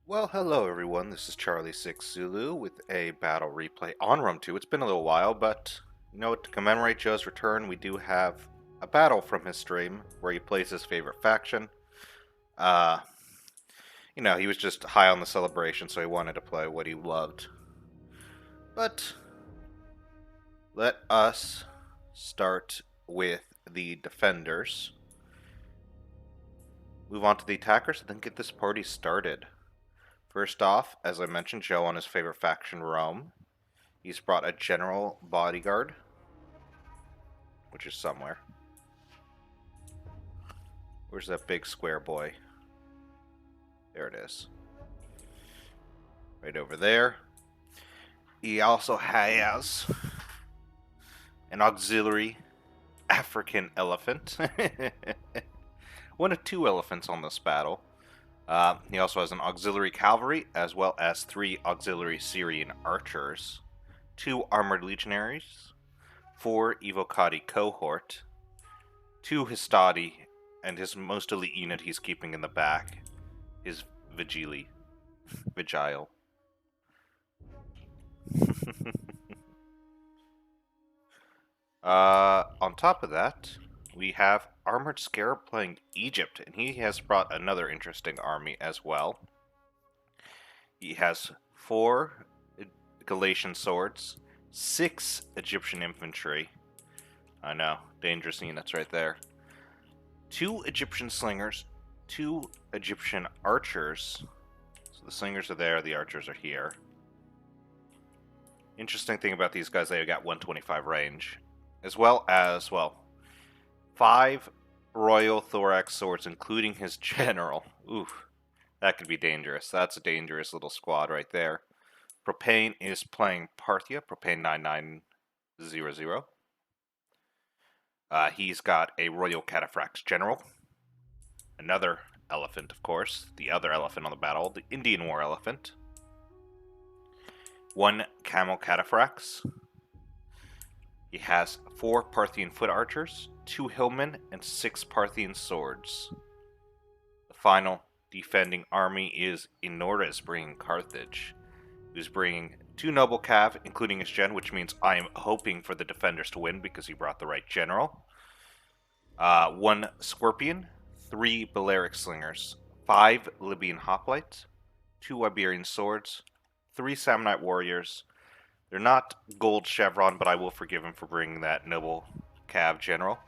Well, hello everyone. This is Charlie Six Zulu with a battle replay on Rum 2. It's been a little while, but to commemorate Joe's return, we do have a battle from his stream where he plays his favorite faction. Uh, he was just high on the celebration, so he wanted to play what he loved. But let us start with the defenders. Move on to the attackers and then get this party started. First off, as I mentioned, Joe on his favorite faction, Rome. He's brought a general bodyguard, which is somewhere. Where's that big square boy? There it is. Right over there. He also has an auxiliary African elephant. One of two elephants on this battle. He also has an auxiliary cavalry, as well as 3 auxiliary Syrian archers, 2 armored legionaries, 4 Evocati cohort, 2 Histadi, and his most elite unit he's keeping in the back, his Vigili. Vigile. On top of that, we have Armored Scarab playing Egypt, and he has brought another interesting army as well. He has 4 Galatian swords, 6 Egyptian infantry. I know, dangerous units right there. 2 Egyptian slingers, 2 Egyptian archers. So the slingers are there, the archers are here. Interesting thing about these guys, they've got 125 range. As well as, 5 Royal Thorax swords, including his general. Oof, that could be dangerous. That's a dangerous little squad right there. Propane is playing Parthia, Propane 9900. He's got a Royal Cataphracts general. Another elephant, of course. The other elephant on the battle, the Indian War elephant. 1 Camel Cataphracts. He has 4 Parthian foot archers, 2 hillmen, and 6 Parthian swords. The final defending army is Inorus, bringing Carthage, who's bringing 2 noble cav, including his gen, which means I am hoping for the defenders to win because he brought the right general. 1 Scorpion, 3 Balearic slingers, 5 Libyan hoplites, 2 Iberian swords, 3 Samnite warriors. They're not gold chevron, but I will forgive him for bringing that noble cav general.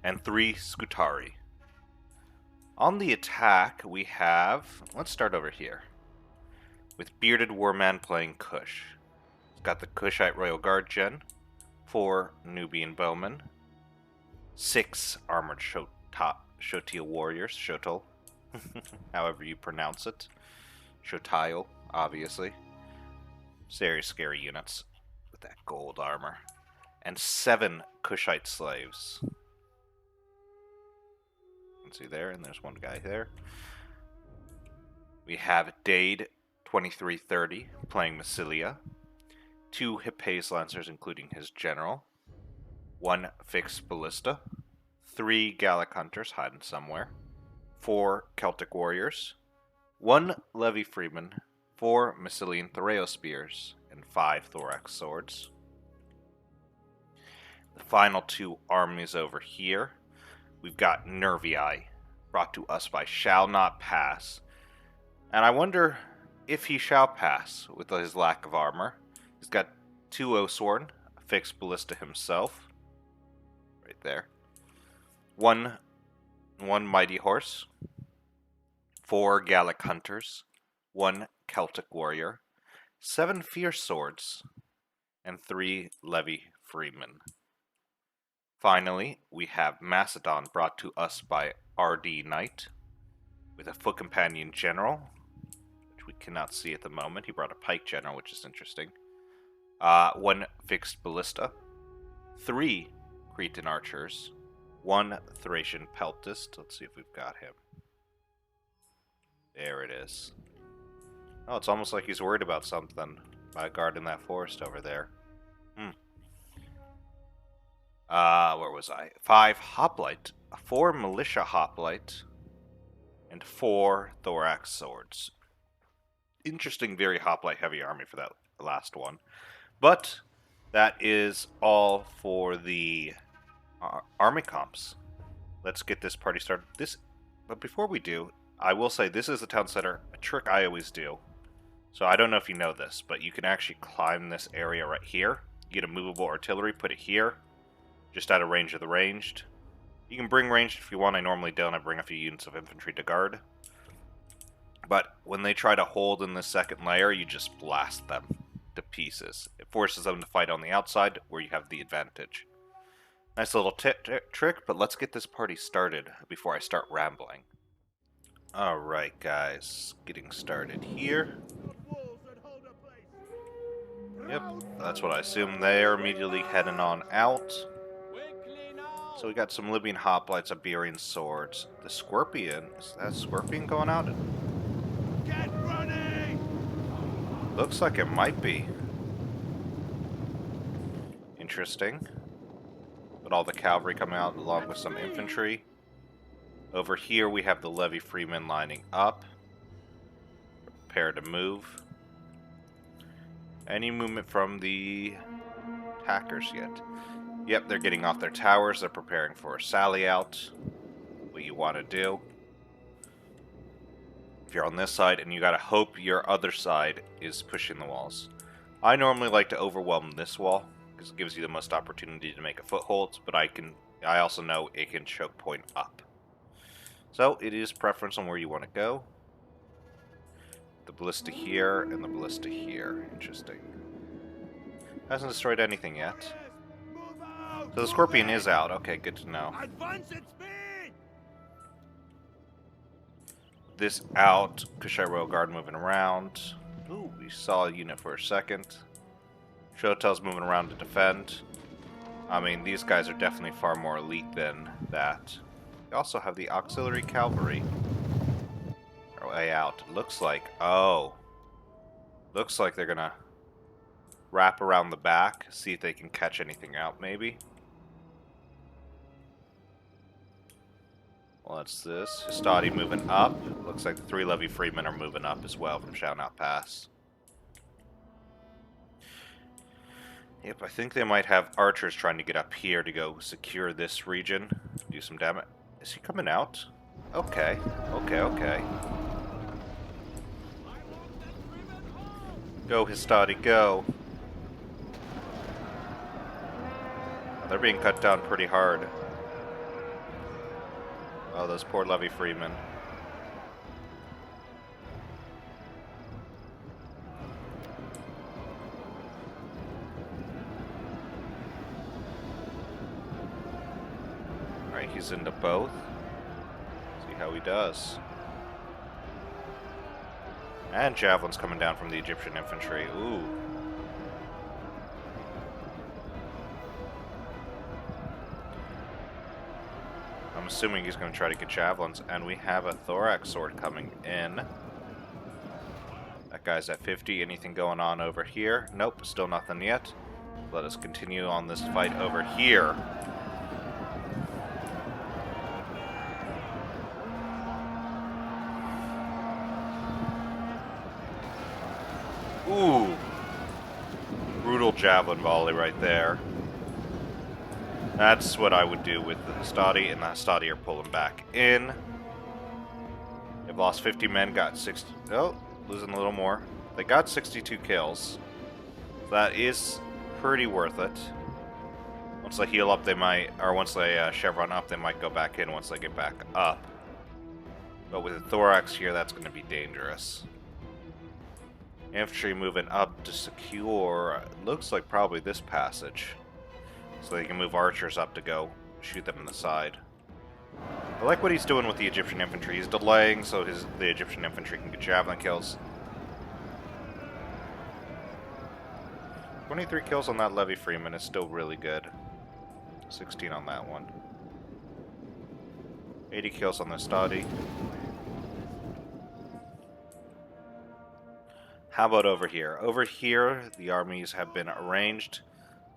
And 3 Scutari. On the attack, we have... Let's start over here. With Bearded Warman playing Kush. He's got the Kushite Royal Guard gen, 4 Nubian Bowmen, 6 Armored Shotil Warriors, Shotil, however you pronounce it. Shotile, obviously. Very scary units with that gold armor. And 7 Kushite slaves. You can see there, and there's one guy there. We have Dade 2330 playing Massilia. 2 Hippes Lancers, including his general. 1 Fixed Ballista. 3 Gallic Hunters hiding somewhere. 4 Celtic Warriors. 1 Levy Freeman. 4 Massilian Thoreo Spears, and 5 Thorax Swords. The final 2 armies over here. We've got Nervii, brought to us by Shall Not Pass. And I wonder if he shall pass with his lack of armor. He's got 2 Osworn, a Fixed Ballista himself. Right there. 1 Mighty Horse. 4 Gallic Hunters. 1 Celtic Warrior, 7 Fierce Swords, and 3 Levy Freemen. Finally, we have Macedon, brought to us by RD Knight, with a Foot Companion General, which we cannot see at the moment. He brought a Pike General, which is interesting. 1 Fixed Ballista, 3 Cretan Archers, 1 Thracian Peltist. Let's see if we've got him. There it is. Oh, it's almost like he's worried about something by guarding that forest over there. Where was I? 5 Hoplite, 4 Militia Hoplite, and 4 thorax swords. Interesting, very hoplite heavy army for that last one. But that is all for the army comps. Let's get this party started. But before we do, I will say this is the town center, a trick I always do. So I don't know if you know this, but you can actually climb this area right here. You get a movable artillery, put it here, just out of range of the ranged. You can bring ranged if you want. I normally don't. I bring a few units of infantry to guard. But when they try to hold in the second layer, you just blast them to pieces. It forces them to fight on the outside, where you have the advantage. Nice little trick, but let's get this party started before I start rambling. Alright guys, getting started here. Yep, that's what I assume. They're immediately heading on out. So we got some Libyan hoplites, Iberian swords. The Scorpion, is that Scorpion going out? Get running! Looks like it might be. Interesting. But all the cavalry coming out along with some infantry. Over here we have the Levy Freemen lining up. Prepare to move. Any movement from the attackers yet? Yep, they're getting off their towers. They're preparing for a sally out. What you want to do. If you're on this side, and you gotta hope your other side is pushing the walls. I normally like to overwhelm this wall, because it gives you the most opportunity to make a foothold, but I also know it can choke point up. So, it is preference on where you want to go. The ballista here, and the ballista here. Interesting. Hasn't destroyed anything yet. So the Scorpion is out. Okay, good to know. Advance at speed! This out. Kushite Royal Guard moving around. Ooh, we saw a unit for a second. Shotel's moving around to defend. I mean, these guys are definitely far more elite than that. We also have the auxiliary cavalry. Our way out. Looks like... Oh. Looks like they're gonna wrap around the back. See if they can catch anything out, maybe. Well, that's this. Hastati moving up. Looks like the 3 Levy Freemen are moving up as well from Shoutout Pass. Yep, I think they might have archers trying to get up here to go secure this region. Do some damage. Is he coming out? Okay. Okay. Go, Hastati, go. They're being cut down pretty hard. Oh, those poor Levy Freemen. Alright, he's into both. See how he does. And javelins coming down from the Egyptian infantry. Ooh. I'm assuming he's going to try to get javelins, and we have a thorax sword coming in. That guy's at 50. Anything going on over here? Nope, still nothing yet. Let us continue on this fight over here. Ooh. Brutal javelin volley right there. That's what I would do with the Hastati, and the Hastati are pulling back in. They've lost 50 men, got 60... Oh, losing a little more. They got 62 kills. That is pretty worth it. Once they heal up, they might... Or once they chevron up, they might go back in once they get back up. But with the thorax here, that's going to be dangerous. Infantry moving up to secure... Looks like probably this passage. So they can move archers up to go shoot them in the side. I like what he's doing with the Egyptian infantry. He's delaying so the Egyptian infantry can get javelin kills. 23 kills on that Levy Freeman is still really good. 16 on that one. 80 kills on the Hastati. How about over here? Over here, the armies have been arranged.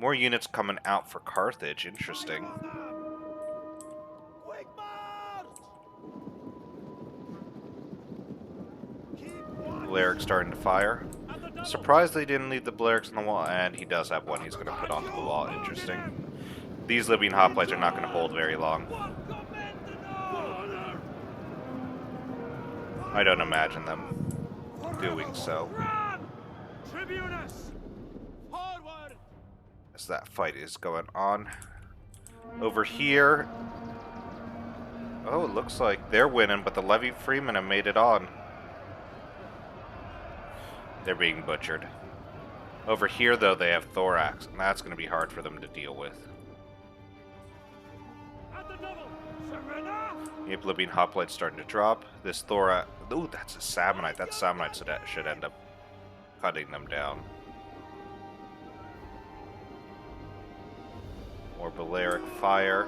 More units coming out for Carthage. Interesting. Quick march! Balearic starting to fire. Surprised they didn't leave the Balearics on the wall, and he does have one he's going to put onto the wall. Interesting. These Libyan hoplites are not going to hold very long. I don't imagine them doing so. Tribunus! Forward! As that fight is going on. Over here... Oh, it looks like they're winning, but the Levy Freemen have made it on. They're being butchered. Over here, though, they have Thorax, and that's going to be hard for them to deal with. At the double! Surrender! Yep, Libyan hoplite's starting to drop. This Thorax... Ooh, that's a Samnite. That Samnite should end up cutting them down. More Balearic fire.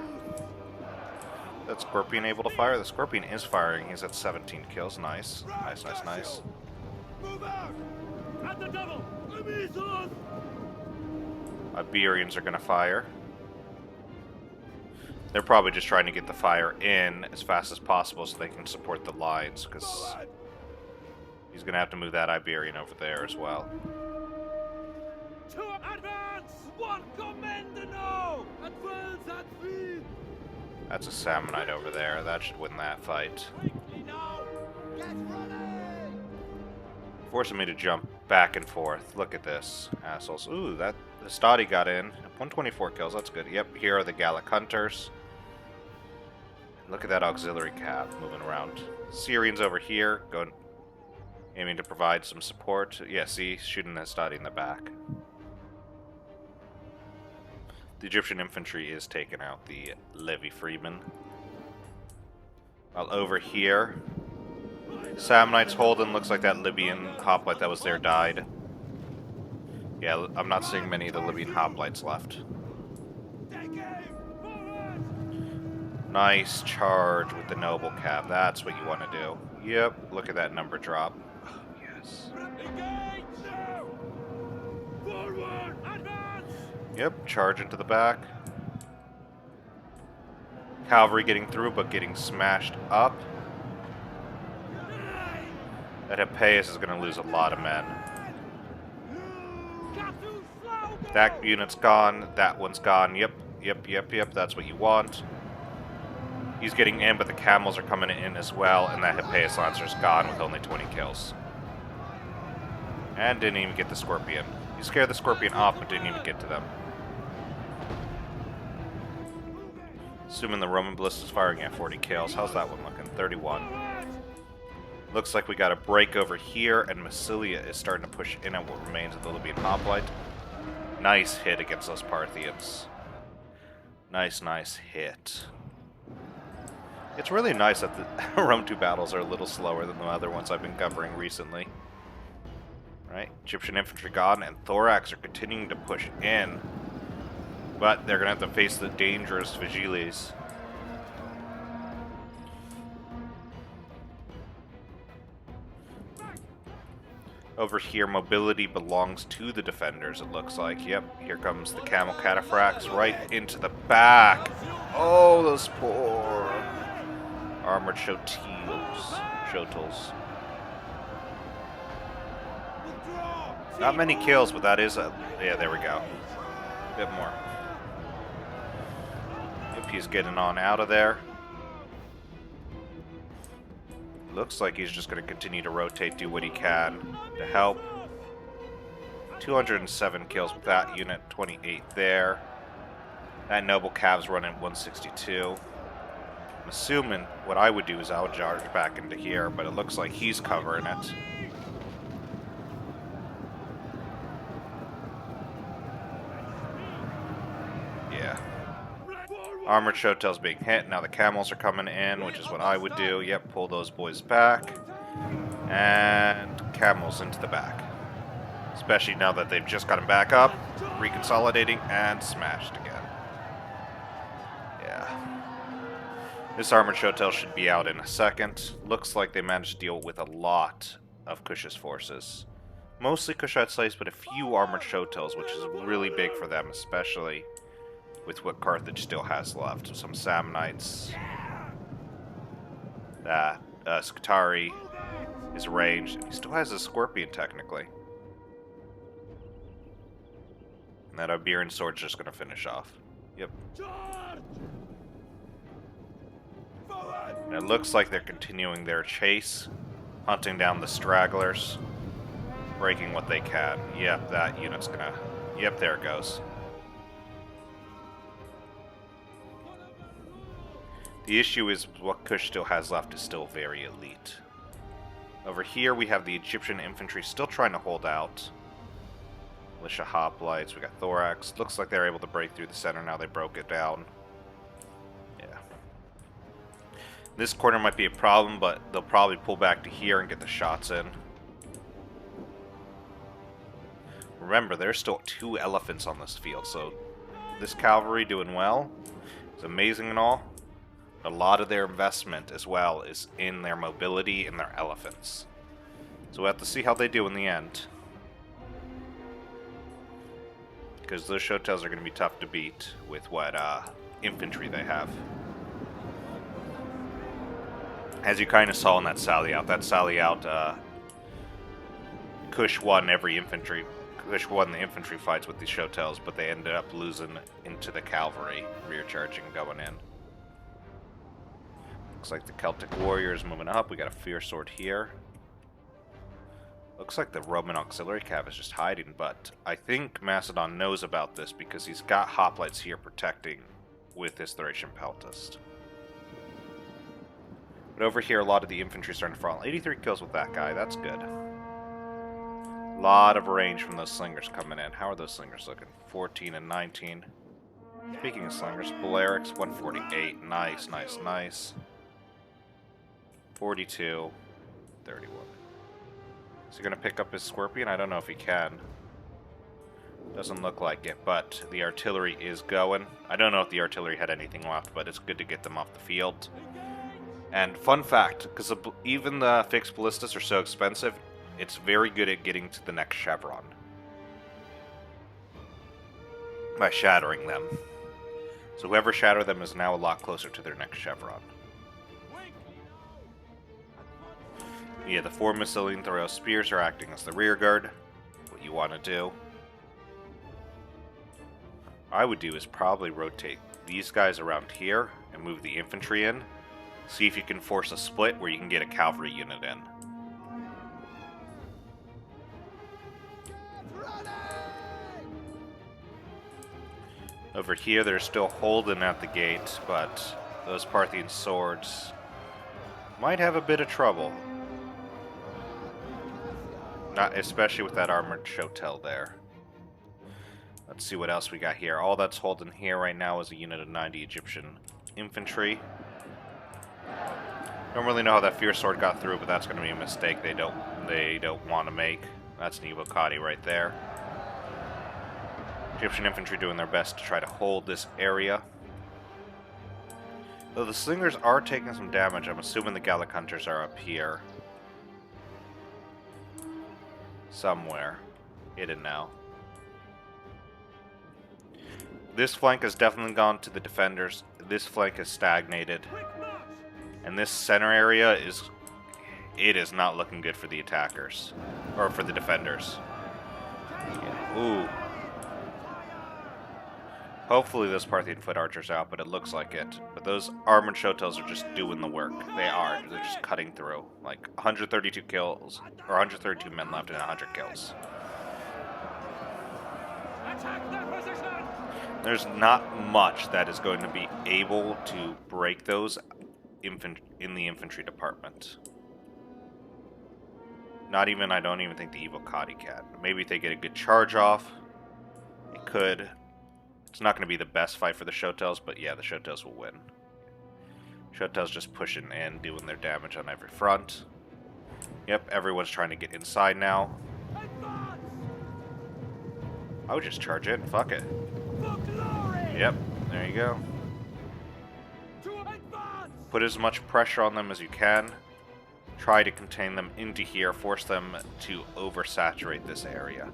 That Scorpion able to fire? The Scorpion is firing. He's at 17 kills. Nice. Nice, nice, nice. Move out! At the double! Iberians are going to fire. They're probably just trying to get the fire in as fast as possible so they can support the lines, because he's going to have to move that Iberian over there as well. To advance! One commando! Advance at speed! That's a Samnite over there. That should win that fight. Quickly now! Get ready! Forcing me to jump back and forth. Look at this, assholes. Ooh, that the Stadi got in. 124 kills, that's good. Yep, here are the Gallic Hunters. Look at that auxiliary cab moving around. Syrians over here, going, aiming to provide some support. Yeah, see, shooting that Stadi in the back. The Egyptian infantry is taking out the Levy Freemen. While over here, Samnite's holding. Looks like that Libyan hoplite that was there died. Yeah, I'm not seeing many of the Libyan hoplites left. Nice charge with the Noble Cab. That's what you want to do. Yep, look at that number drop. Oh, yes. Engage! Forward! Advance! Yep, charge into the back. Cavalry getting through, but getting smashed up. That Hippeus is going to lose a lot of men. That unit's gone. That one's gone. Yep, that's what you want. He's getting in, but the camels are coming in as well, and that Hippeus Lancer's gone with only 20 kills. And didn't even get the Scorpion. He scared the Scorpion off, but didn't even get to them. Assuming the Roman Ballista's firing at 40 kills. How's that one looking? 31. Looks like we got a break over here, and Massilia is starting to push in at what remains of the Libyan hoplite. Nice hit against those Parthians. Nice, nice hit. It's really nice that the Rome 2 battles are a little slower than the other ones I've been covering recently. Right? Egyptian infantry gone, and Thorax are continuing to push in. But they're going to have to face the dangerous Vigiles. Over here, mobility belongs to the defenders, it looks like. Yep, here comes the Camel Cataphracts right into the back. Oh, those poor armored Shotels. Not many kills, but that is a... Yeah, there we go. A bit more. Yep, he's getting on out of there. Looks like he's just going to continue to rotate, do what he can to help. 207 kills with that unit, 28 there. That Noble Cav's running 162. I'm assuming what I would do is I would charge back into here, but it looks like he's covering it. Yeah. Armored Shotels being hit. Now the camels are coming in, which is what I would do. Yep, pull those boys back. And camels into the back. Especially now that they've just gotten back up, reconsolidating, and smashed again. Yeah. This Armored Shotel should be out in a second. Looks like they managed to deal with a lot of Kush's forces. Mostly Kushite slaves, but a few Armored Shotels, which is really big for them, especially with what Carthage still has left. Some Samnites, Scutari, his range. He still has his Scorpion, technically. And that Iberian Sword's just going to finish off. Yep. Charge! Forward! And it looks like they're continuing their chase, hunting down the stragglers, breaking what they can. Yep, that unit's going to... Yep, there it goes. The issue is what Kush still has left is still very elite. Over here we have the Egyptian infantry still trying to hold out. Militia hoplites, we got Thorax. Looks like they're able to break through the center now they broke it down. Yeah. This corner might be a problem, but they'll probably pull back to here and get the shots in. Remember, there's still 2 elephants on this field, so this cavalry doing well. It's amazing and all. A lot of their investment as well is in their mobility and their elephants. So we'll have to see how they do in the end. Because those Shotels are going to be tough to beat with what infantry they have. As you kind of saw in that sally out, Kush won every infantry. Kush won the infantry fights with these Shotels, but they ended up losing into the cavalry, rear charging going in. Looks like the Celtic warrior is moving up. We got a Fierce Sword here. Looks like the Roman auxiliary cav is just hiding, but I think Macedon knows about this because he's got hoplites here protecting with his Thracian Peltast. But over here, a lot of the infantry starting to fall. 83 kills with that guy. That's good. A lot of range from those slingers coming in. How are those slingers looking? 14 and 19. Speaking of slingers, Polarics, 148. Nice, nice, nice. 42, 31. Is he going to pick up his Scorpion? I don't know if he can. Doesn't look like it, but the artillery is going. I don't know if the artillery had anything left, but it's good to get them off the field. And fun fact, because even the fixed ballistas are so expensive, it's very good at getting to the next chevron. By shattering them. So whoever shattered them is now a lot closer to their next chevron. Yeah, the 4 Massilian Thoreau spears are acting as the rear guard. What you want to do. I would do is probably rotate these guys around here and move the infantry in. See if you can force a split where you can get a cavalry unit in. Over here, they're still holding at the gate, but those Parthian swords might have a bit of trouble. Not especially with that armored Shotel there. Let's see what else we got here. All that's holding here right now is a unit of 90 Egyptian infantry. Don't really know how that Fierce Sword got through, but that's going to be a mistake they don't want to make. That's an Evo Kadi right there. Egyptian infantry doing their best to try to hold this area. Though the slingers are taking some damage, I'm assuming the Gallic hunters are up here. Somewhere. Hidden now. This flank has definitely gone to the defenders. This flank has stagnated. And this center area is not looking good for the attackers. Or for the defenders. Yeah. Ooh. Hopefully those Parthian foot archers are out, but it looks like it. But those armored Shotels are just doing the work. They are. They're just cutting through. Like 132 kills, or 132 men left and 100 kills. Attack their position! There's not much that is going to be able to break those in the infantry department. Not even, I don't even think the Evo Kadi can. Maybe if they get a good charge off, it could. It's not going to be the best fight for the Shotels, but yeah, the Shotels will win. Shotels just pushing in, doing their damage on every front. Yep, everyone's trying to get inside now. Advance! I would just charge it. Fuck it. For glory! Yep, there you go. To advance! Put as much pressure on them as you can. Try to contain them into here. Force them to oversaturate this area.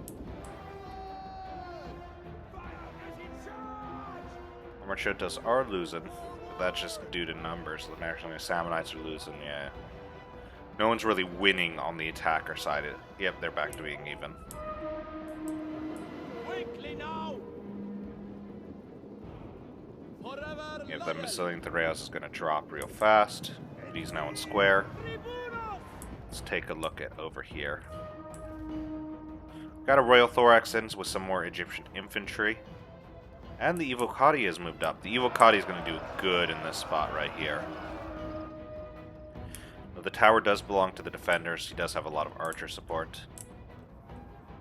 Armored Shotels are losing, but that's just due to numbers. The National Samnites are losing, yeah. No one's really winning on the attacker side. Yep, they're back to being even. Quickly now! Forever Yep, that loyal! Massilian Threas is going to drop real fast. He's now in square. Tribunos! Let's take a look at over here. Got a Royal Thorax in with some more Egyptian infantry. And the Evocati has moved up. The Evocati is going to do good in this spot right here. Though the tower does belong to the defenders, he does have a lot of archer support.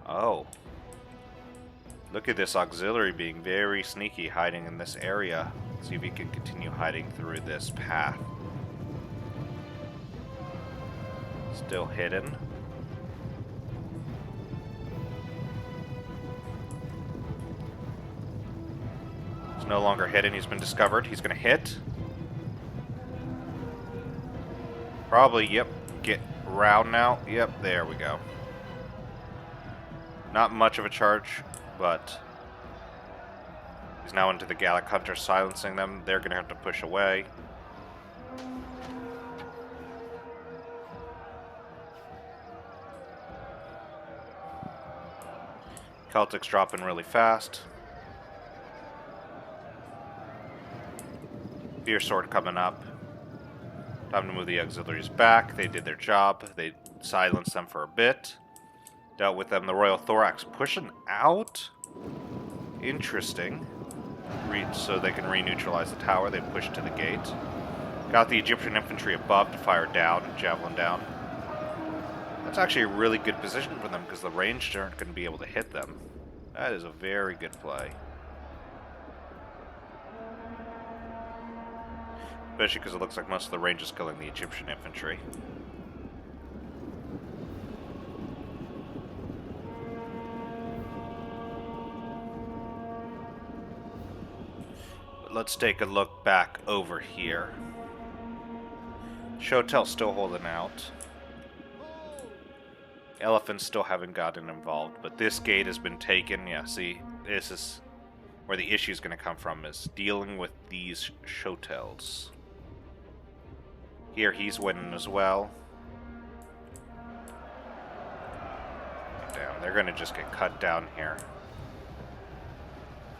Oh. Look at this auxiliary being very sneaky, hiding in this area. See if he can continue hiding through this path. Still hidden. He's no longer hidden, he's been discovered. He's gonna hit. Probably, yep. Get round now. Yep, there we go. Not much of a charge, but he's now into the Gallic Hunter, silencing them. They're gonna have to push away. Celtics dropping really fast. Fierce Sword coming up. Time to move the auxiliaries back. They did their job. They silenced them for a bit. Dealt with them. The Royal Thorax pushing out. Interesting. So they can re-neutralize the tower. They pushed to the gate. Got the Egyptian infantry above to fire down, javelin down. That's actually a really good position for them because the ranged aren't going to be able to hit them. That is a very good play. Especially because it looks like most of the range is killing the Egyptian infantry. But let's take a look back over here. Shotel's still holding out. Elephants still haven't gotten involved, but this gate has been taken. Yeah, see, this is where the issue is going to come from, is dealing with these Shotels. Here he's winning as well. Damn, they're going to just get cut down here.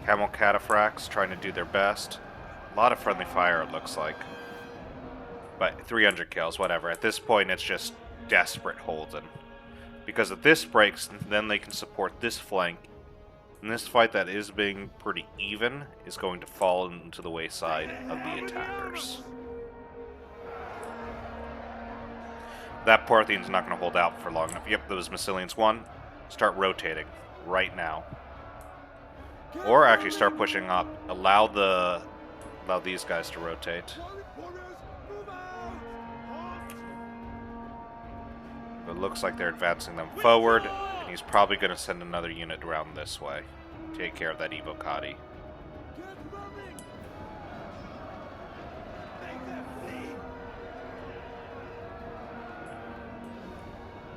Camel Cataphracts trying to do their best. A lot of friendly fire, it looks like. But 300 kills, whatever. At this point, it's just desperate holding. Because if this breaks, then they can support this flank. And this fight that is being pretty even is going to fall into the wayside of the attackers. That Parthian's not going to hold out for long enough. Yep, those Massilians won. Start rotating right now. Or actually start pushing up. Allow these guys to rotate. It looks like they're advancing them forward, and he's probably going to send another unit around this way. Take care of that Evocati.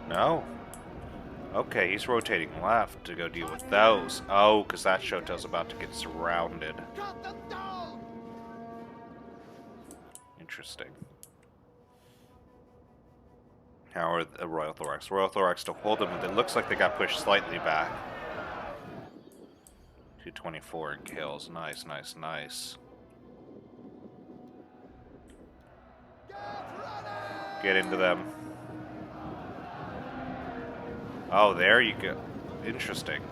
No. Okay, he's rotating left to go deal with those. Oh, because that Shotel's about to get surrounded. Interesting. How are the Royal Thorax? Royal Thorax still hold them, but it looks like they got pushed slightly back. 224 in kills. Nice, nice, nice. Get into them. Oh, there you go. Interesting.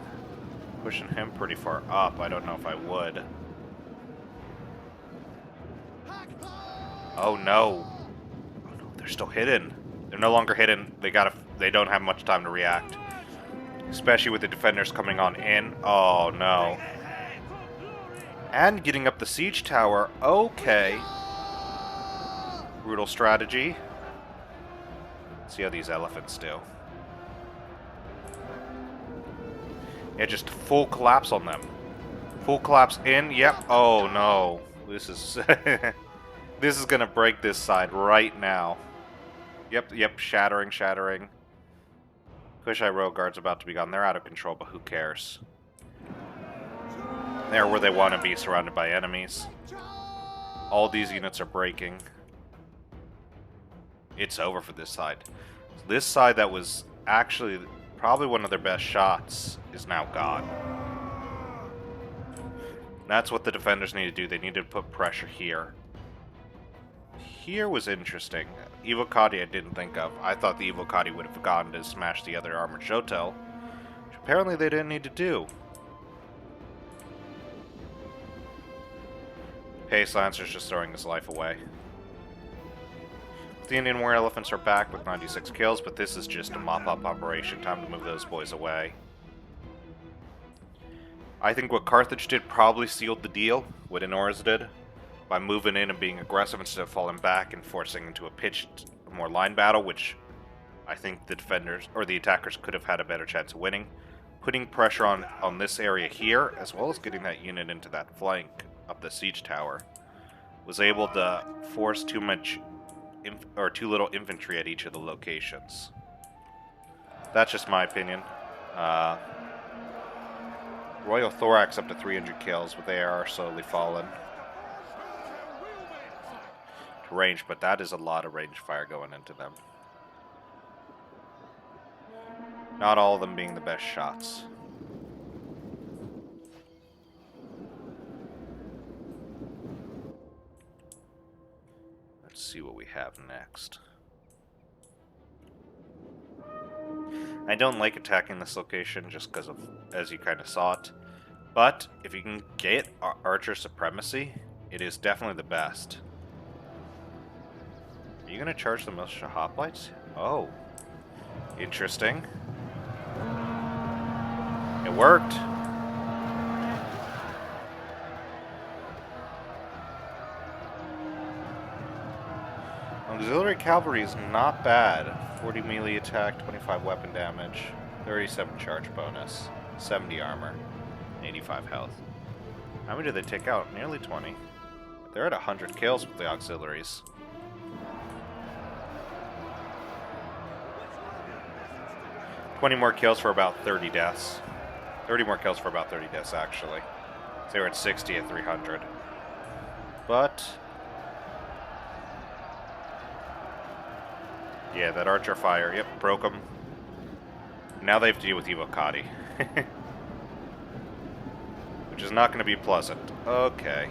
Pushing him pretty far up. I don't know if I would. Oh no. Oh no, they're still hidden. They're no longer hidden. They don't have much time to react. Especially with the defenders coming on in. Oh no. And getting up the siege tower. Okay. Brutal strategy. Let's see how these elephants do. Yeah, just full collapse on them. Full collapse in. Yep. Oh no. This is this is gonna break this side right now. Yep. Shattering, shattering. Kushite Royal Guard's about to be gone. They're out of control, but who cares? They're where they want to be, surrounded by enemies. All these units are breaking. it's over for this side. This side that was actually probably one of their best shots is now gone. That's what the defenders need to do. They need to put pressure here. Here was interesting. Evocati I didn't think of. I thought the Evocati would have gone to smash the other armored Shotel, which apparently they didn't need to do. Pace Lancer's just throwing his life away. The Indian War Elephants are back with 96 kills, but this is just a mop-up operation. Time to move those boys away. I think what Carthage did probably sealed the deal, what Honorius did, by moving in and being aggressive instead of falling back and forcing into a pitched, more line battle, which I think the defenders, or the attackers, could have had a better chance of winning. Putting pressure on this area here, as well as getting that unit into that flank up the siege tower, was able to force too little infantry at each of the locations. That's just my opinion. Royal Thorax up to 300 kills, but they are slowly falling to range, but that is a lot of range fire going into them. Not all of them being the best shots. Let's see what we have next. I don't like attacking this location just because of, as you kind of saw it. But if you can get Archer Supremacy, it is definitely the best. Are you going to charge the militia hoplites? Oh. Interesting. It worked. Auxiliary cavalry is not bad. 40 melee attack, 25 weapon damage, 37 charge bonus, 70 armor, 85 health. How many did they take out? Nearly 20. They're at 100 kills with the auxiliaries. $20 more kills for about 30 deaths. 30 more kills for about 30 deaths, actually. So they were at 60 at 300. But yeah, that archer fire, yep, broke them. Now they have to deal with Evocati. Which is not going to be pleasant. Okay.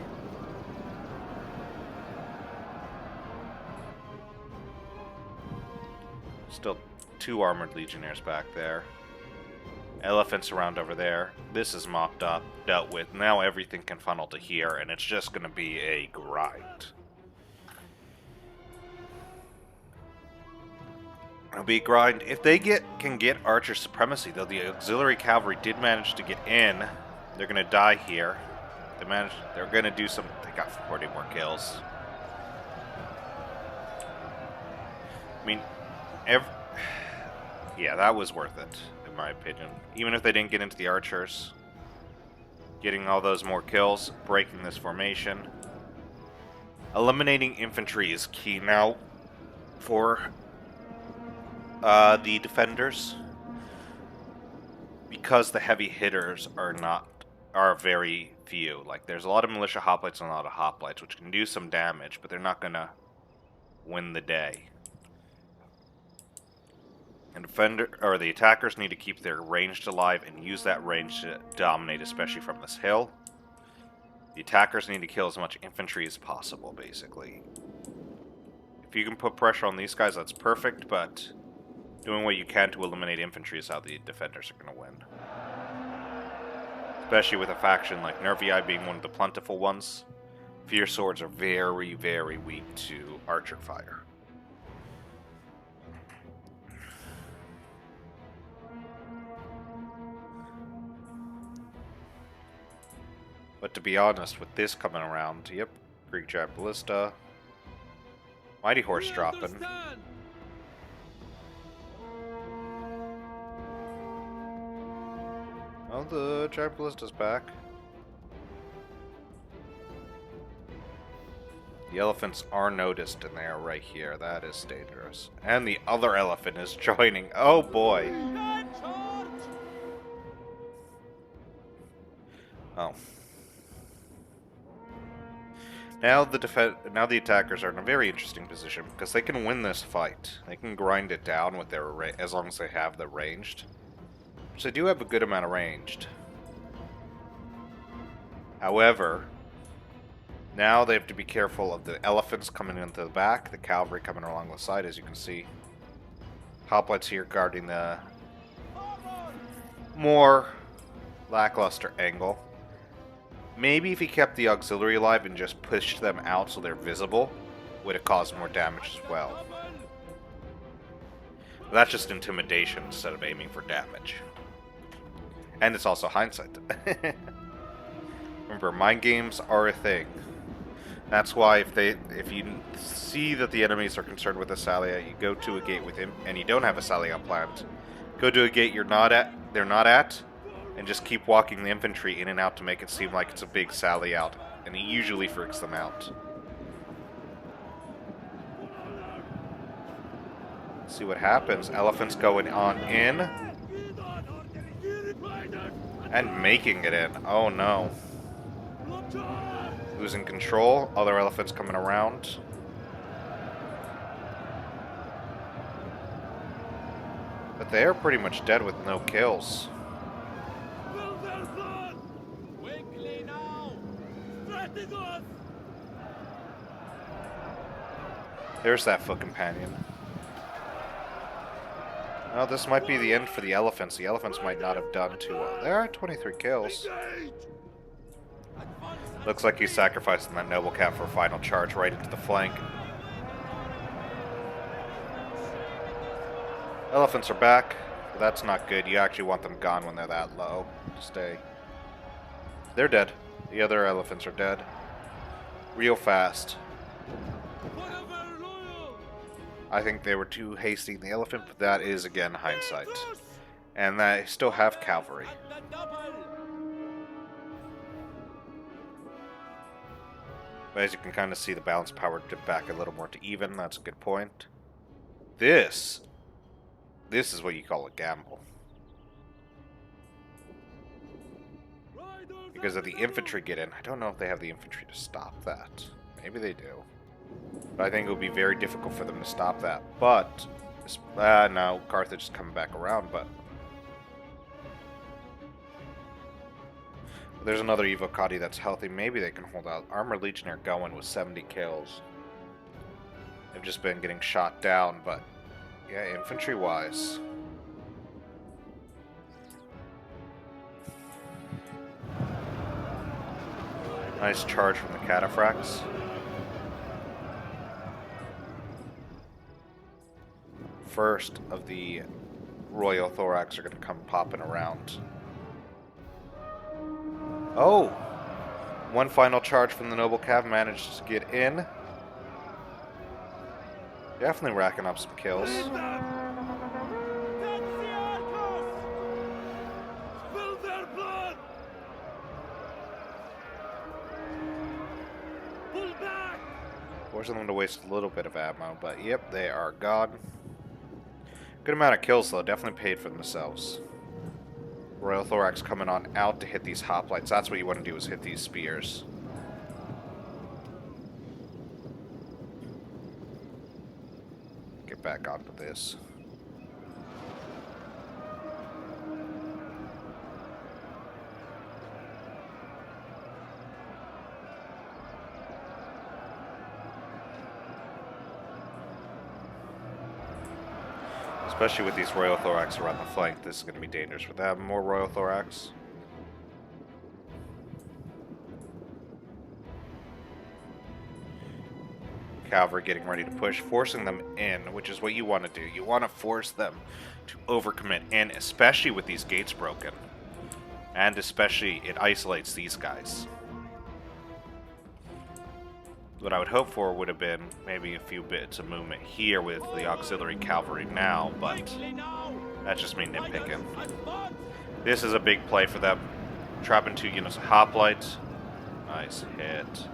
Still 2 armored legionnaires back there. Elephants around over there. This is mopped up, dealt with. Now everything can funnel to here, and it's just going to be a grind. It'll be a grind. If they can get Archer Supremacy, though, the auxiliary cavalry did manage to get in. They're going to die here. They're going to do some. They got 40 more kills. I mean, yeah, that was worth it, in my opinion. Even if they didn't get into the archers, getting all those more kills, breaking this formation. Eliminating infantry is key now for the defenders, because the heavy hitters are very few. Like, there's a lot of militia hoplites and a lot of hoplites, which can do some damage, but they're not gonna win the day. And the attackers need to keep their range alive and use that range to dominate, especially from this hill. The attackers need to kill as much infantry as possible, basically. If you can put pressure on these guys, that's perfect, but doing what you can to eliminate infantry is how the defenders are going to win. Especially with a faction like Nervii being one of the plentiful ones. Fierce swords are very, very weak to archer fire. But to be honest, with this coming around, yep, Greek Giant Ballista, Mighty Horse dropping. Oh, the Giant Ballista's back. The elephants are noticed, and they are right here. That is dangerous. And the other elephant is joining. Oh boy. Oh. Now the attackers are in a very interesting position because they can win this fight. They can grind it down with their as long as they have the ranged, which they do have a good amount of ranged. However, now they have to be careful of the elephants coming into the back, the cavalry coming along the side, as you can see. Hoplites here guarding the more lackluster angle. Maybe if he kept the auxiliary alive and just pushed them out so they're visible, would have caused more damage as well. But that's just intimidation instead of aiming for damage. And it's also hindsight. Remember, mind games are a thing. That's why if you see that the enemies are concerned with a Salia, you go to a gate with him, and you don't have a Salia planned. Go to a gate they're not at, and just keep walking the infantry in and out to make it seem like it's a big sally out, and he usually freaks them out. See what happens. Elephants going on in, and making it in. Oh no. Losing control. Other elephants coming around. But they are pretty much dead with no kills. There's that foot companion. Oh, this might be the end for the elephants. The elephants might not have done too well. There are 23 kills. Looks like he's sacrificing that noble cap for a final charge right into the flank. Elephants are back. But that's not good. You actually want them gone when they're that low. Stay. They're dead. The other elephants are dead. Real fast. I think they were too hasty in the elephant, but that is, again, hindsight. And they still have cavalry. But as you can kind of see, the balance power dipped back a little more to even. That's a good point. This is what you call a gamble. Because if the infantry get in, I don't know if they have the infantry to stop that. Maybe they do. But I think it would be very difficult for them to stop that. But, no, Carthage is coming back around, but... There's another Evocati that's healthy. Maybe they can hold out. Armored Legionnaire going with 70 kills. They've just been getting shot down, but... Yeah, infantry-wise... Nice charge from the Cataphracts. First of the Royal Thorax are going to come popping around. Oh! One final charge from the Noble Cav managed to get in. Definitely racking up some kills. Forcing them to waste a little bit of ammo, but yep, they are gone. Good amount of kills, though. Definitely paid for themselves. Royal Thorax coming on out to hit these hoplites. That's what you want to do, is hit these spears. Get back onto this. Especially with these Royal Thorax around the flank, this is going to be dangerous for them. More Royal Thorax. Cavalry getting ready to push, forcing them in, which is what you want to do. You want to force them to overcommit in, especially with these gates broken. And especially, it isolates these guys. What I would hope for would have been maybe a few bits of movement here with the auxiliary cavalry now, but that's just me nitpicking. This is a big play for them. Trapping 2 units of hoplites. Nice hit.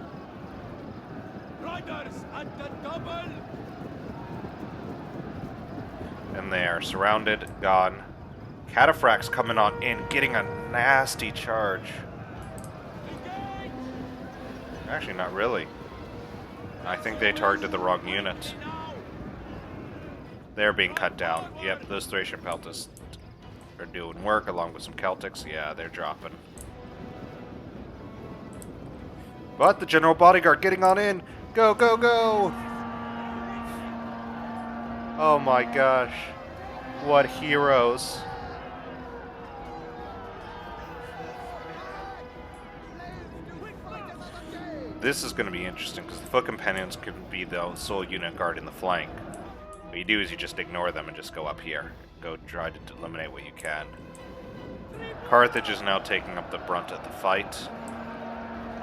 And they are surrounded, gone. Cataphracts coming on in, getting a nasty charge. Actually, not really. I think they targeted the wrong unit. They're being cut down. Yep, those Thracian Peltasts are doing work along with some Celtics. Yeah, they're dropping. But the General Bodyguard getting on in. Go, go, go! Oh my gosh. What heroes. This is going to be interesting because the Foot Companions could be the sole unit guarding the flank. What you do is you just ignore them and just go up here. Go try to eliminate what you can. Carthage is now taking up the brunt of the fight.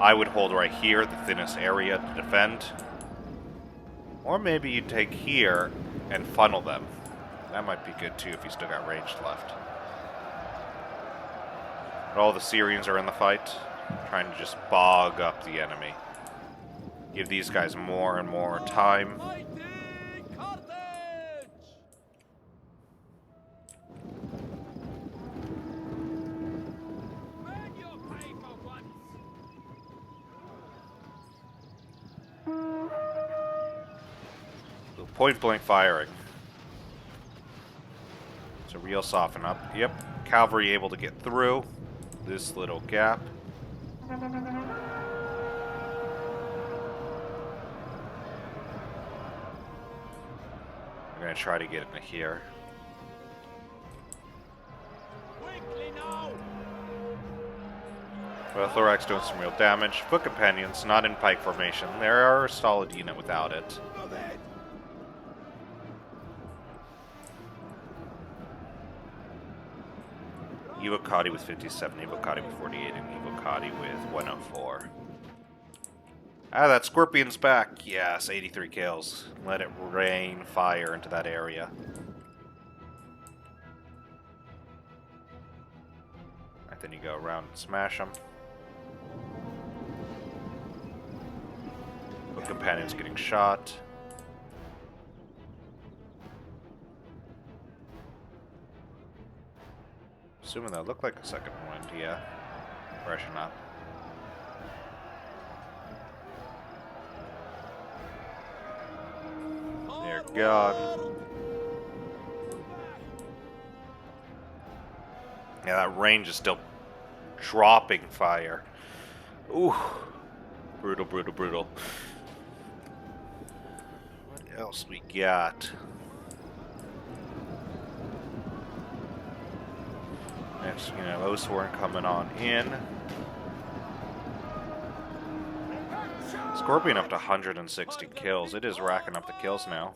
I would hold right here, the thinnest area, to defend. Or maybe you take here and funnel them. That might be good too if you still got range left. But all the Syrians are in the fight, trying to just bog up the enemy. Give these guys more and more time. Point blank firing. It's a real soften up. Yep, cavalry able to get through this little gap. I'm gonna try to get into here. Well, Thorax doing some real damage. Foot Companions, not in pike formation. They are a solid unit without it. Evocati with 57, Evocati with 48, and Evocati with 104. Ah, that Scorpion's back. Yes, 83 kills. Let it rain fire into that area. And then you go around and smash them. The Companion's getting shot. Assuming that looked like a second wind, yeah. Freshen up. They're gone. Yeah, that range is still dropping fire. Ooh. Brutal, brutal, brutal. What else we got? Next, you know, Oathsworn coming on in. Scorpion up to 160 kills. It is racking up the kills now.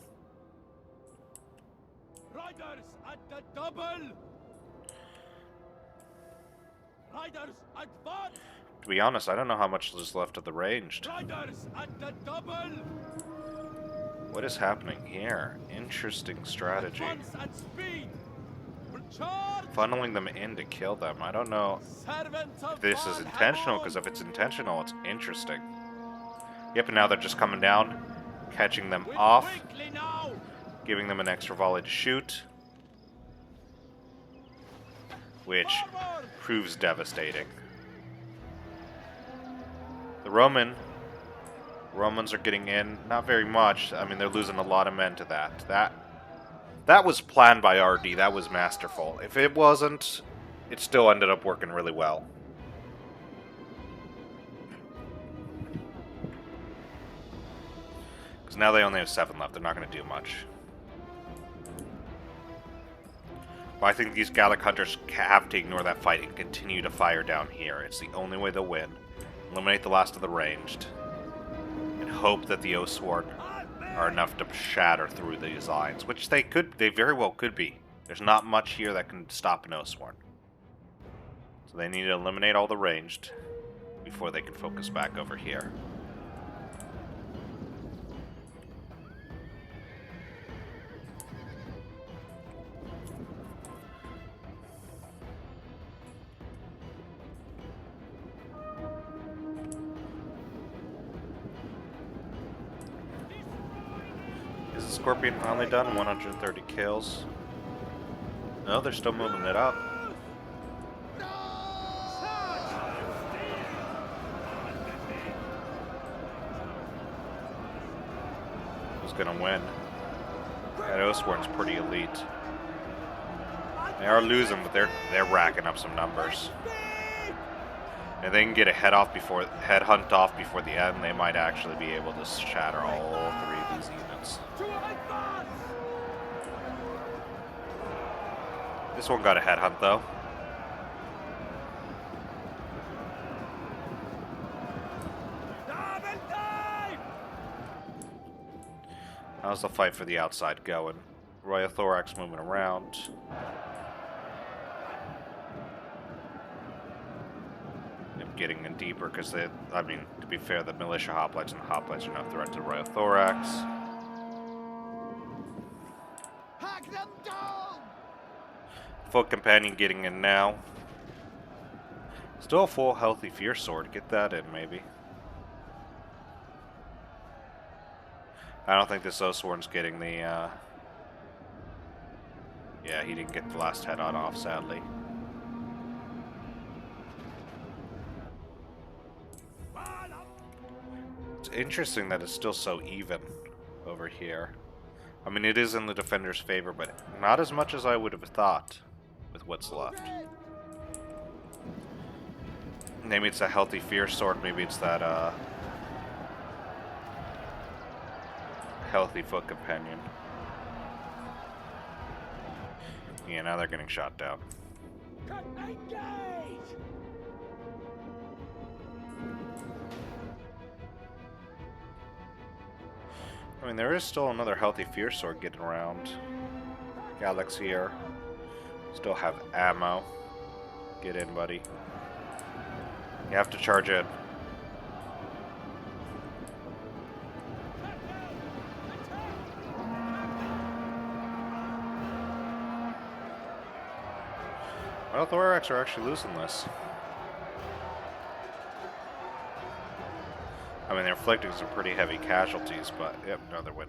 Riders at the double. Riders advance. To be honest, I don't know how much is left of the ranged. Riders at the double. What is happening here? Interesting strategy. Advance at speed. Charge. Funneling them in to kill them. I don't know if this is intentional, because if it's intentional, it's interesting. Yep, and now they're just coming down, catching them off, giving them an extra volley to shoot, which proves devastating. The Romans are getting in, not very much. I mean, they're losing a lot of men to that. That was planned by RD. That was masterful. If it wasn't, it still ended up working really well. Because now they only have 7 left. They're not going to do much. But I think these Gallic Hunters have to ignore that fight and continue to fire down here. It's the only way they'll win. Eliminate the last of the ranged. And hope that the Oathsworn are enough to shatter through these lines, which they very well could be. There's not much here that can stop an Oathsworn. So they need to eliminate all the ranged before they can focus back over here. Scorpion finally done, 130 kills. No, they're still moving it up. gonna win. That Oathsworn's pretty elite. They are losing, but they're racking up some numbers. And they can get a head hunt off before the end. They might actually be able to shatter all three of these units. This one got a head hunt though. How's the fight for the outside going? Royal Thorax moving around. Getting in deeper because I mean, to be fair, the militia hoplites and the hoplites are no threat to Royal Thorax. Hack them down! Foot Companion getting in now. Still a full healthy Fierce Sword. Get that in, maybe. I don't think this Oathsworn's getting the, yeah, he didn't get the last head on off, sadly. It's interesting that it's still so even over here. I mean, it is in the defender's favor, but not as much as I would have thought with what's left. Maybe it's a healthy Fierce Sword, maybe it's that, healthy Foot Companion. Yeah, now they're getting shot down. I mean, there is still another healthy Fierce Sword getting around. Galax here. Still have ammo. Get in, buddy. You have to charge in. Well, Thorax are actually losing this. I mean, they're inflicting some pretty heavy casualties, but yep, another win.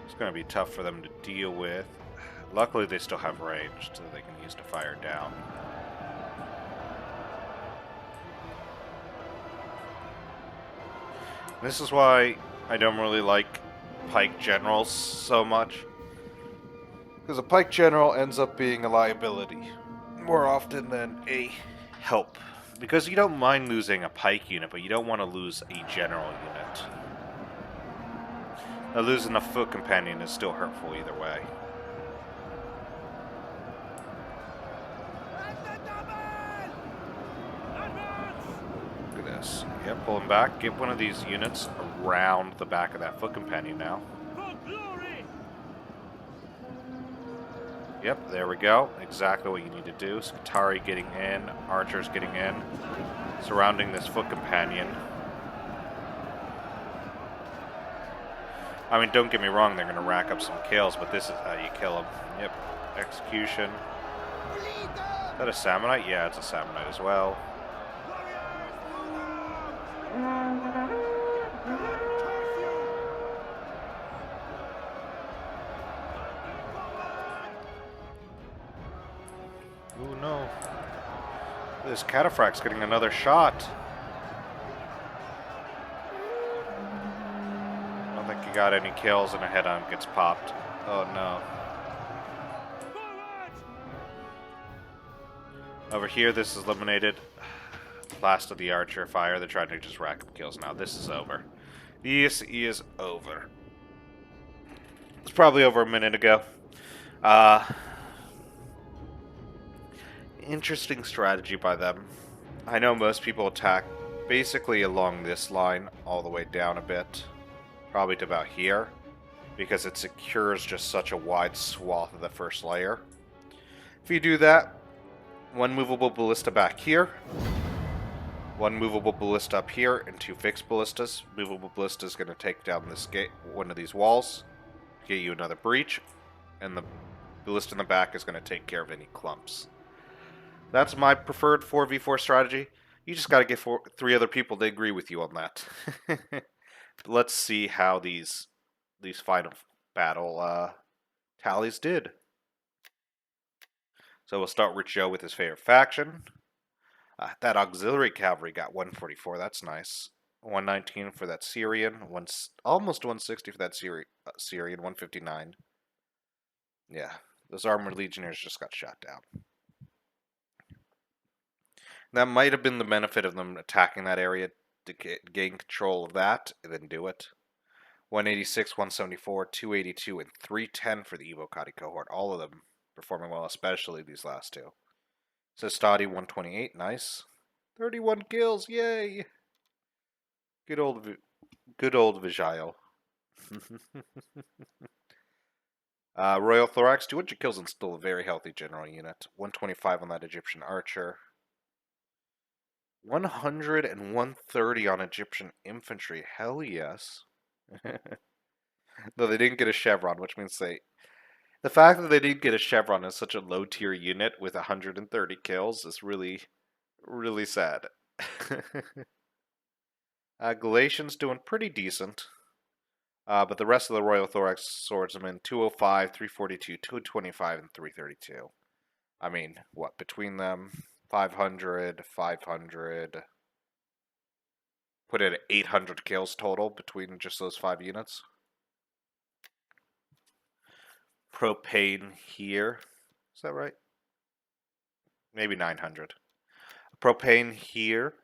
It's going to be tough for them to deal with. Luckily, they still have range that they can use to fire down. This is why I don't really like Pike Generals so much. Because a Pike General ends up being a liability more often than a help. Because you don't mind losing a Pike unit, but you don't want to lose a General unit. Now, losing a Foot Companion is still hurtful either way. Look at this. Yep, pulling back. Get one of these units around the back of that Foot Companion now. Yep, there we go. Exactly what you need to do. Skitarii getting in, archers getting in, surrounding this Foot Companion. I mean, don't get me wrong, they're going to rack up some kills, but this is how you kill them. Yep, execution. Is that a Samnite? Yeah, it's a Samnite as well. Ooh, no. This Cataphract's getting another shot. I don't think he got any kills and a head-on gets popped. Oh, no. Over here, this is eliminated. Blast of the Archer fire. They're trying to just rack up kills now. This is over. This is over. It's probably over a minute ago. Interesting strategy by them. I know most people attack basically along this line all the way down a bit, probably to about here, because it secures just such a wide swath of the first layer. If you do that, one movable ballista back here, one movable ballista up here, and two fixed ballistas. Movable ballista is going to take down this gate, one of these walls, get you another breach, and the ballista in the back is going to take care of any clumps. That's my preferred 4v4 strategy. You just got to get three other people to agree with you on that. Let's see how these final battle tallies did. So we'll start with Joe with his favorite faction. That auxiliary cavalry got 144. That's nice. 119 for that Syrian. Almost 160 for that Syrian. 159. Yeah, those armored legionnaires just got shot down. That might have been the benefit of them attacking that area to gain control of that and then do it. 186, 174, 282, and 310 for the Evo Kadi cohort. All of them performing well, especially these last two. Sestadi 128, nice. 31 kills, yay! Good old Vijayo. Royal Thorax, 200 kills and still a very healthy general unit. 125 on that Egyptian archer. 100 and 130 on Egyptian infantry. Hell yes. Though they didn't get a chevron, which means the fact that they didn't get a chevron as such a low tier unit with 130 kills is really, really sad. Galatians doing pretty decent. But the rest of the Royal Thorax swordsmen, 205, 342, 225, and 332. I mean, what, between them, 500, 500, put it at 800 kills total between just those 5 units. Propane here, is that right? Maybe 900. Propane here,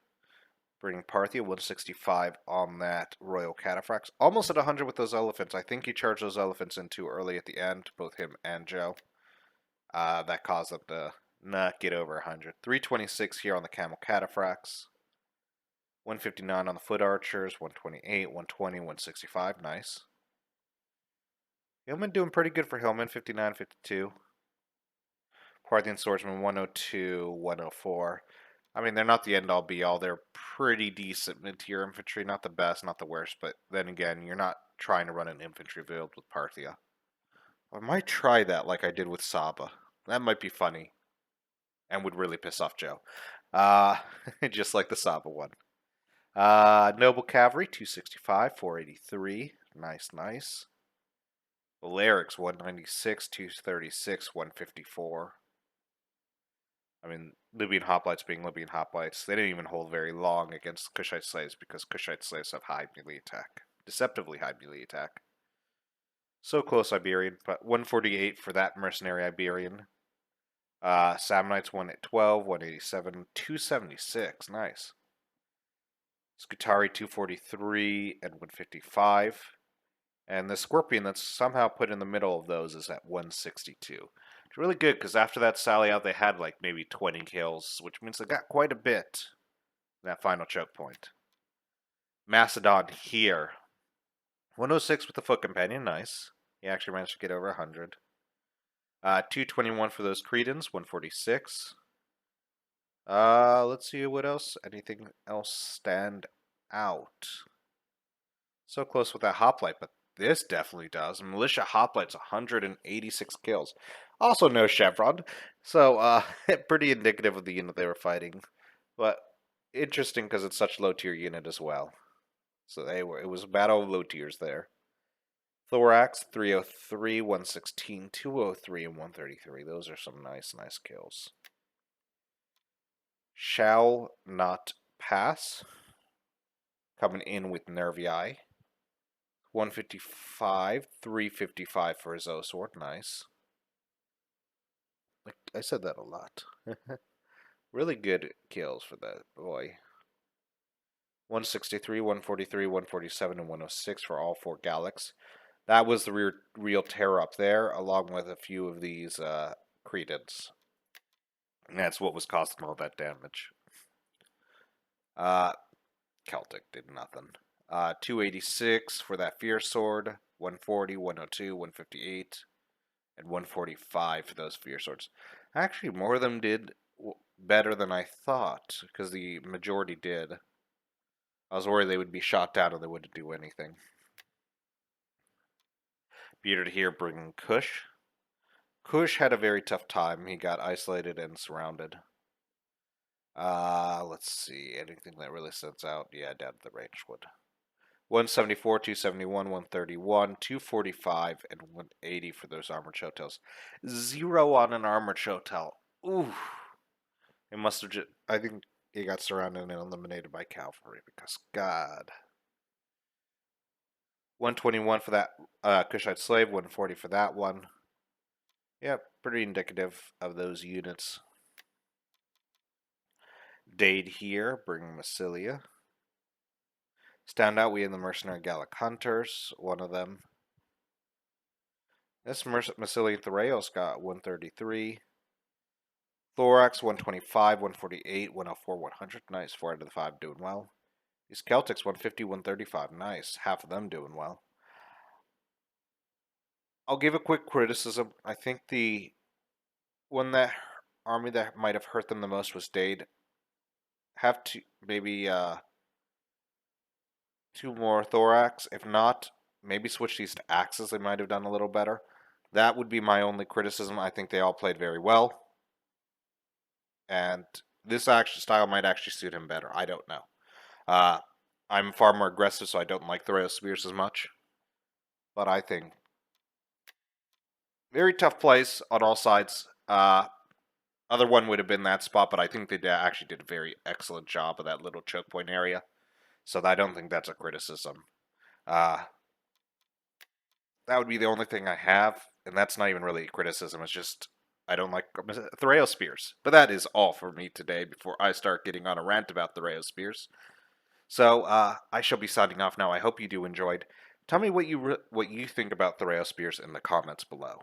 bringing Parthia, 165 on that Royal Cataphracts. Almost at 100 with those elephants. I think he charged those elephants in too early at the end, both him and Joe. That caused them to not get over 100. 326 here on the Camel Cataphracts. 159 on the Foot Archers. 128, 120, 165. Nice. Hillman doing pretty good for Hillman. 59, 52. Parthian Swordsman, 102, 104. I mean, they're not the end-all be-all. They're pretty decent mid-tier infantry. Not the best, not the worst. But then again, you're not trying to run an infantry build with Parthia. I might try that like I did with Saba. That might be funny. And would really piss off Joe. Just like the Saba one. Noble Cavalry, 265, 483. Nice, nice. Balearics, 196, 236, 154. I mean, Libyan Hoplites being Libyan Hoplites, they didn't even hold very long against Kushite slaves because Kushite slaves have high melee attack. Deceptively high melee attack. So close Iberian, but 148 for that mercenary Iberian. Samnites 1 at 12, 187, 276. Nice. Scutari 243 and 155. And the Scorpion that's somehow put in the middle of those is at 162. It's really good because after that sally out, they had like maybe 20 kills, which means they got quite a bit in that final choke point. Macedon here. 106 with the Foot Companion, nice. He actually managed to get over 100. 221 for those Cretans, 146. Let's see what else. Anything else stand out? So close with that Hoplite, but this definitely does. Militia Hoplite's 186 kills. Also no chevron, so pretty indicative of the unit they were fighting. But interesting because it's such low tier unit as well. So it was a battle of low tiers there. Thorax 303, 116, 203, and 133. Those are some nice kills. Shall not pass. Coming in with Nervii. 155, 355 for his O sword. Nice. I said that a lot. Really good kills for that boy. 163, 143, 147, and 106 for all 4 Gallics. That was the real tear up there, along with a few of these Cretans. And that's what was causing all that damage. Celtic did nothing. 286 for that Fierce Sword, 140, 102, 158, and 145 for those Fierce Swords. Actually, more of them did better than I thought, because the majority did. I was worried they would be shot down and they wouldn't do anything. Bearded here bringing Kush. Kush had a very tough time. He got isolated and surrounded. Let's see. Anything that really stands out? Yeah, down at the range would. 174, 271, 131, 245, and 180 for those armored Chotels. 0 on an armored Chotel. Ooh. It must have just... I think he got surrounded and eliminated by cavalry because God. 121 for that Kushite slave, 140 for that one. Yep, pretty indicative of those units. Dade here, bringing Massilia. Standout, we have the mercenary Gallic hunters, one of them. This Massilian Theraeus got 133. Thorax 125, 148, 104, 100. Nice, 4 out of the 5 doing well. These Celtics 150, 135. Nice, half of them doing well. I'll give a quick criticism. I think the army that might have hurt them the most was Dade. Have to maybe 2 more Thorax. If not, maybe switch these to axes. They might have done a little better. That would be my only criticism. I think they all played very well. And this action style might actually suit him better. I don't know. I'm far more aggressive, so I don't like Theraeus Spears as much. But I think very tough plays on all sides. Other one would have been that spot, but I think they actually did a very excellent job of that little choke point area. So I don't think that's a criticism. That would be the only thing I have, and that's not even really a criticism. It's just I don't like Theraeus Spears. But that is all for me today before I start getting on a rant about Theraeus Spears. So I shall be signing off now. I hope you do enjoyed. Tell me what you think about Theraeus Spears in the comments below.